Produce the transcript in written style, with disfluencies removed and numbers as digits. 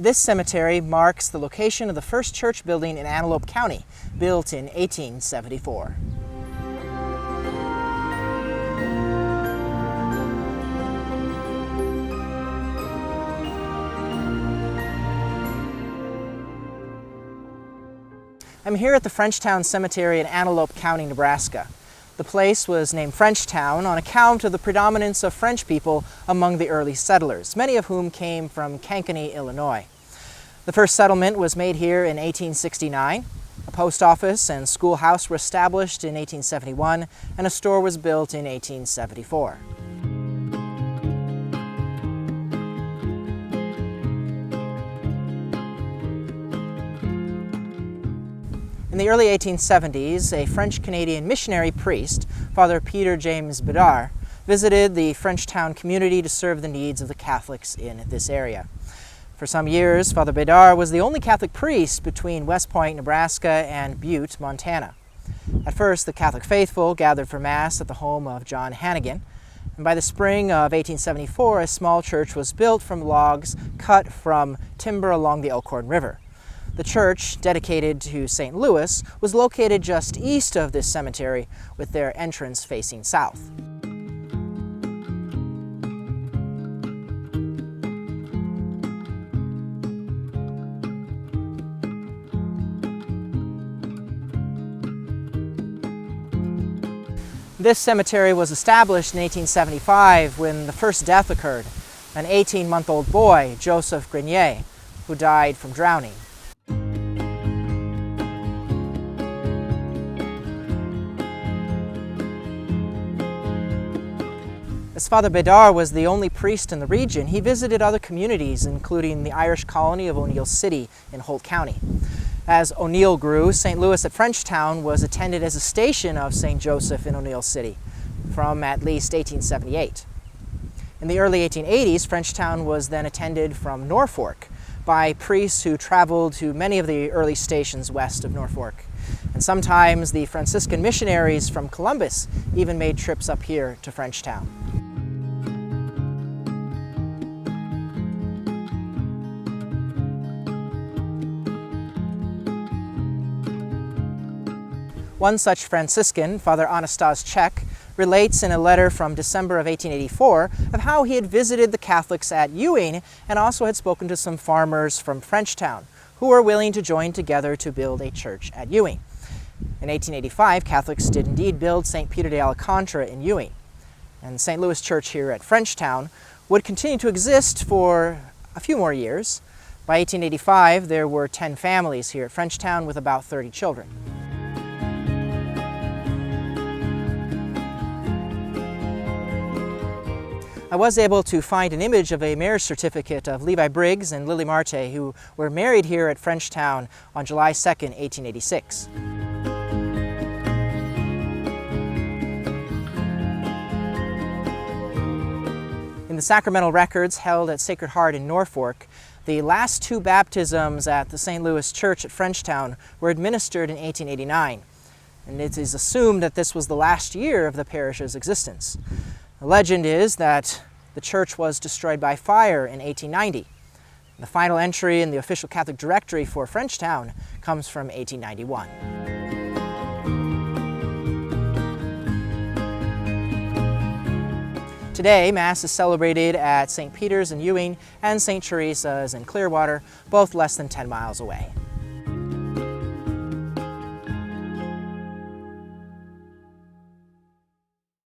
This cemetery marks the location of the first church building in Antelope County, built in 1874. I'm here at the Frenchtown Cemetery in Antelope County, Nebraska. The place was named Frenchtown on account of the predominance of French people among the early settlers, many of whom came from Kankakee, Illinois. The first settlement was made here in 1869. A post office and schoolhouse were established in 1871, and a store was built in 1874. In the early 1870s, a French-Canadian missionary priest, Father Peter James Bedard, visited the Frenchtown community to serve the needs of the Catholics in this area. For some years, Father Bedard was the only Catholic priest between West Point, Nebraska, and Butte, Montana. At first, the Catholic faithful gathered for Mass at the home of John Hannigan, and by the spring of 1874, a small church was built from logs cut from timber along the Elkhorn River. The church, dedicated to St. Louis, was located just east of this cemetery, with their entrance facing south. This cemetery was established in 1875 when the first death occurred, an 18-month-old boy, Joseph Grenier, who died from drowning. As Father Bedard was the only priest in the region, he visited other communities, including the Irish colony of O'Neill City in Holt County. As O'Neill grew, St. Louis at Frenchtown was attended as a station of St. Joseph in O'Neill City from at least 1878. In the early 1880s, Frenchtown was then attended from Norfolk by priests who traveled to many of the early stations west of Norfolk. And sometimes the Franciscan missionaries from Columbus even made trips up here to Frenchtown. One such Franciscan, Father Anastas Czech, relates in a letter from December of 1884 of how he had visited the Catholics at Ewing and also had spoken to some farmers from Frenchtown who were willing to join together to build a church at Ewing. In 1885, Catholics did indeed build St. Peter de Alcantara in Ewing, and St. Louis Church here at Frenchtown would continue to exist for a few more years. By 1885, there were 10 families here at Frenchtown with about 30 children. I was able to find an image of a marriage certificate of Levi Briggs and Lily Marte, who were married here at Frenchtown on July 2nd, 1886. In the sacramental records held at Sacred Heart in Norfolk, the last 2 baptisms at the St. Louis Church at Frenchtown were administered in 1889, and it is assumed that this was the last year of the parish's existence. The legend is that the church was destroyed by fire in 1890. The final entry in the official Catholic directory for Frenchtown comes from 1891. Today, Mass is celebrated at St. Peter's in Ewing and St. Teresa's in Clearwater, both less than 10 miles away.